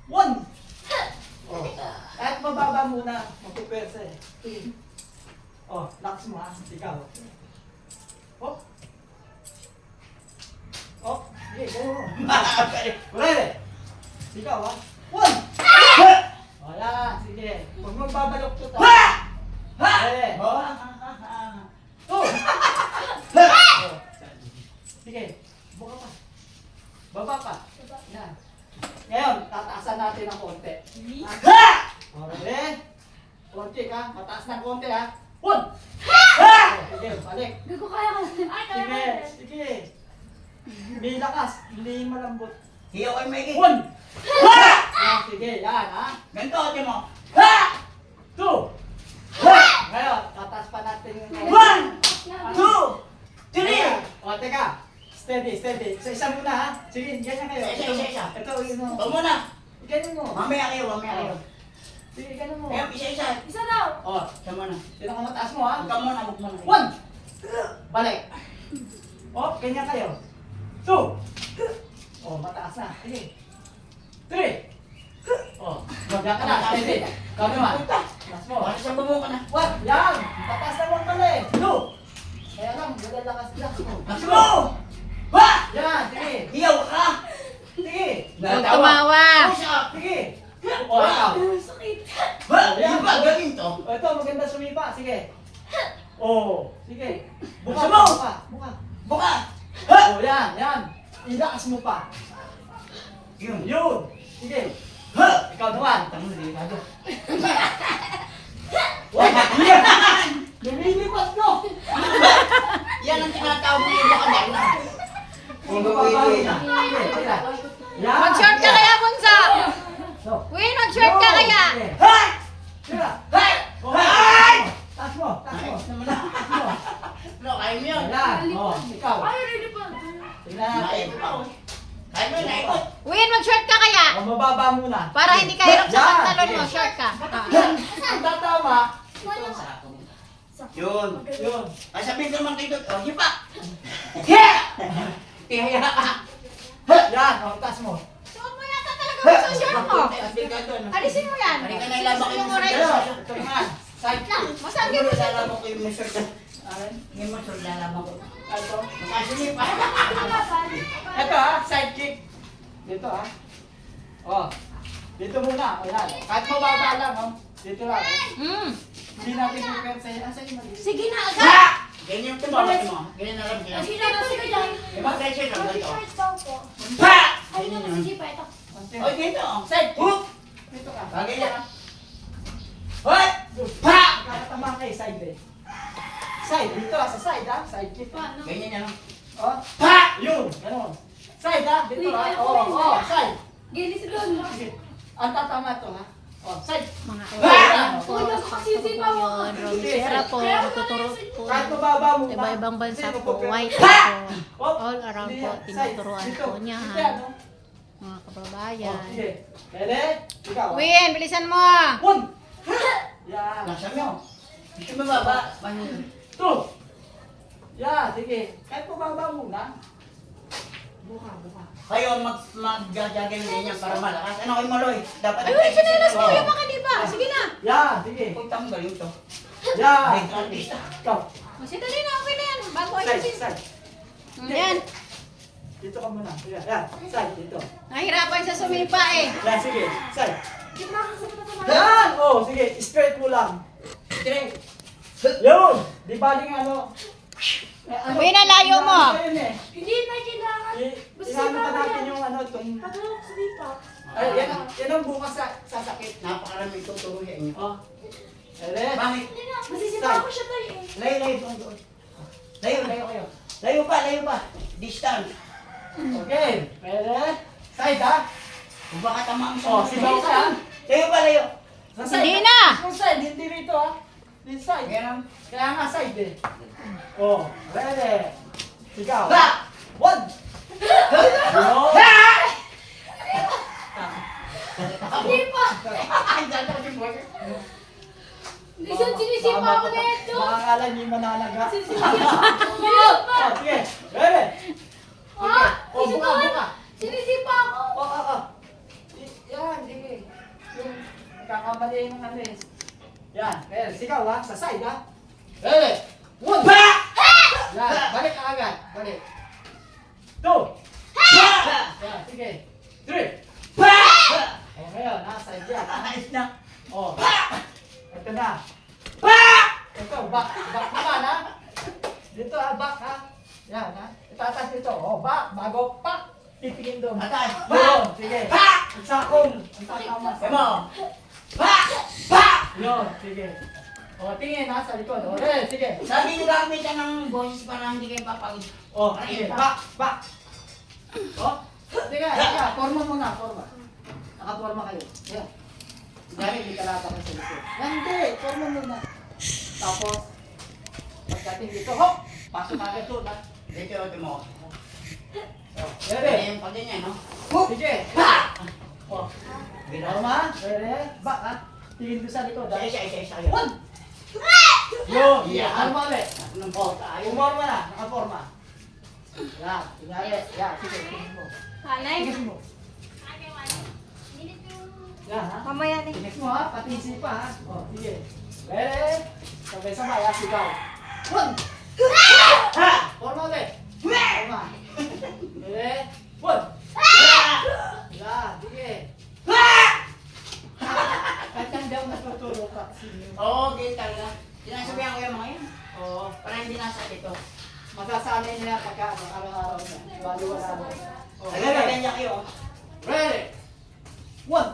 One! Oh. Kahit mababa muna, magpupwersa eh. Sige. Oh, lakas mo ha. Ikaw. Oh. Oh, sige, go. Ready? Ikaw ha. One! Oh, yan. Sige. Huwag magbabalok to. Ready? Oh. Two! Oh. Sige. Buka pa. Baba pa. Yan. Ngayon, tataasan natin ng konti. Okay? Konti ka. Mataas ng konti ha. One! Sige, balik. Gago kaya ka. Sige, sige. May lakas, hindi malambot. Hiyaw ay may One! Sige, yan ha. Ganito, ate mo. Two! Ngayon, tataas pa natin yung... One! Two! Three! O, teka. Steady, steady. Sa isa muna ha. Sige, ganyan kayo. Isa. Ito, yun mo. Ito muna. Ganyan mo. Mamaya kayo. Sige, ganyan mo. Kaya isa. Isa daw. O, Isa muna. sino ka mataas mo ha? Huwag ka muna, huwag muna. One! Balik. O, ganyan kayo. Two! O, mataas na. Sige. Three! O, magyan ka na. Steady. Ikaw naman. Taas mo. Bakit sa bubong ka na? One! Yan! Tataas na mo pala eh. Two! Kaya lang, lalakas mo. Lakas mo! Ha! Yan, sige. Hiyaw ka! Sige. Huwag tumawa. Push up! Sige. O, ikaw. Sakit. Ha! Yung ba? Galing to? O, ito, maganda sumipa. Sige. O, sige. Buka, Gusto mo? buka, buka. Buka! Ha! O, yan, yan. Ilakas mo pa. Yun. Yun. Sige. Ha! Ikaw naman. Tama na din. Ano? Wag, yan. Lumilipat ko. Yan ang tinatawag mo yung baka dahil na. Kung babawi na. Sige, sige. Yan. Mag-short ka kaya, Bunso? So. Win, mag-short ka kaya. Sige. Ha! Sige. Ha! O, Ay! taas mo, taas mo. Ayos naman na. Ano, kaya mo yun? Yan. O, ikaw. Ay, really pa. Tingnan natin. Naikot ako. Kaya mo yun, naikot. Win, mag-short ka kaya. O, mababa muna. Para hindi ka hirap sa Yan, pantalon mo, sige. short ka. Ang tatama. Yun. Yun. Ay, sabihin ko naman kayo doon. Oh, hipa! Yeah! Tihaya ka! Yan, o, taas mo. Suot mo yata talaga yung short mo. Sabihin ka doon. Alisin mo yan. Halika na ilabak Yung yung orange. orange. Ito naman. Side Lang, kick. masabi mo sa Lalabak ko yung shirt. Alin? Yung mo shirt lalabak ko. Ito. Kasi pa. Ito ha, side kick. Dito ha. O. Dito muna. O yan. Kahit mababa lang o. Dito lang. O. Hindi natin prepare sa'yo. Asa yung mali? Sige na, agad. Ha! Ganyan yung tumawag mo. Ganyan na lang siya. Sige na, sige dyan. Diba? Pressure lang dito. Short daw po. Ha! Ay, Ganyan naku, yun. sige pa. Ito. Oy, dito. Side kick. Hook! Dito ka. Bagay yan. Hoy! Ha! Kakatama kayo side eh. Side. Dito ha. Sa side ha. Side kick. Paano? Ganyan yan. O. Ha! Yun. Ganon. Side ha. Dito Uy, ha. ayaw ko O. rin. O. Side. Gili si Don. Sige. Ang tatama to ha. O. Side. Mga Uy, naku, kasi si pa mo. yun, Romsera po, tuturo po. Kahit mababa mo pa. Iba-ibang bansa Hindi mo po, prepare. white po. Oh, All around hindi po, yan. Side. tinuturuan Dito. po niya, Dito ha? yan, no? Mga Oh, kababayan. sige. Ready? Ikaw. ah. Win, bilisan mo. One. Yan. Nasa mo. Dito mababa. Two. Yan, sige. Kahit mababa muna. Buka, buka. Kayo mag-jogging din yan para malakas. Ano kayo maloy? Dapat Ay, wait, sinelas mo yung mga diba? Sige na. Yan, sige. Kung tanggal yung to. Yan. Ay, artista. Ikaw. Masidali na, okay na yan. Bago Side, ayusin. side. Yan. Dito ka muna. Yan, yan. Side, dito. Nahirapan sa sumipa eh. Yan, sige. Side. Gitna ka sa pagkatama. Yan! Oh, sige. Straight mo lang. Straight. Yun! Di baling ano. Win, ang layo mo. Ayun eh. Hindi na kailangan. Basta Isama pa sipa natin yan. yung ano, itong... Ano, sige pa. Ay, yan ang bukas sa sasakit. Napakarami tuturuhin niyo. Oh. Ere. Bakit? Hindi na, masisipa ko siya tayo eh. Layo doon doon. Layo kayo. Layo pa. Distance. Okay. Pwede. Side ha. Kung baka tamaan Oh, sibaw ka. Layo. Sa side. Hindi na. Sa side, hindi rito ha. This side. Ganun. Kaya nga side eh. Oh, ready. Sigaw. Ha! One. Yun. Hindi pa. Ay, dalawa si boy. Hindi siya sinisipa ko na ito. Makakala niyo yung manalaga. Sinisipa ko. Oh, sige. Ready. Ha? Oh, buka, buka. Sinisipa ko. Oh. Yan, di nagkakamali ng ano eh. Yan, ready, sigaw ha, sa side ha. Ready, 1, yan, balik ka agad, balik. 2, yan, sige. 3, o ngayon, ha, side yan. Ayos na. O, ito na. Ito, back naman ha. Dito ha, back ha. Yan ha, itatas dito. O, back, bago, pak. Titingin doon. Atas. Yun, sige. Isakong. Ang tatama sa Emo. Yun, sige. O, tingin ha, sa likod. O, red, sige. Sabi nyo gamit ka ng boses para hindi kayo papagod. O, sige. Back. O, sige, sige. Forma muna, forma. Nakaporma kayo. Yan. Dahil hindi ka lahat sa likod. Yan, hindi. Forma muna. Tapos, pagdating dito, hop! Pasok agad doon ha. Dito, mo. O, Kaya ready? yung pag ganyan, no? Sige. O, forma. Ready? Back ha. Tingin ko sa likod ha. Isa. One! Yun! Yeah. Ano mo ulit? Anong O, tayo? umorma na. Nakaporma. Yan. Tingnan. Yan. Sige, tingin mo. Alay. Tingin mo. Yan ha. Mamaya ni. Tingin mo ha. Pati isipa ha. O, sige. Ready? Sabay-sabay ha. Sigaw. One! Forma ulit. Forma. Ready? One! Yan. Sige. Kahit hindi ako natutulog ka. Oo, ganyan talaga. Sinasabihan ko yung mga yun. Oo. Para hindi nasa ito. Masasanay nila pagka araw-araw niya. Wala na. Talaga, ganyan kayo. Ready? One!